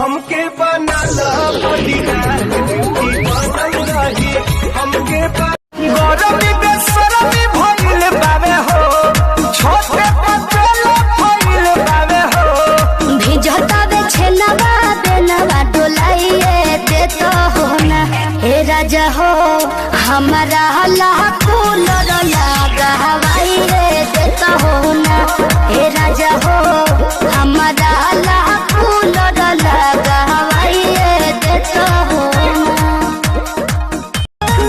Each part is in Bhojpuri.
हमके बनाला बॉडीगार्ड रही हमके गौरवी बेसरमी भइल बावे हो छोटे पतले भइल बावे हो भिजता बे छेनवा बेनवा डोलाइए देता हो ना हे राजा हो हमारा लाखों लगा हवाई रे देता हो ना हे राजा हो हमारा लाखों लगा हवाई रे देता हो ना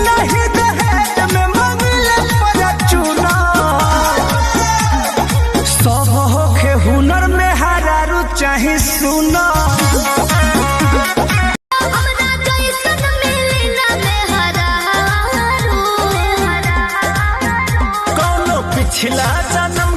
नहीं दहेज में मंगले पर चुना सब होखे हुनर में हरारू चाहे सुना पिछला जन्म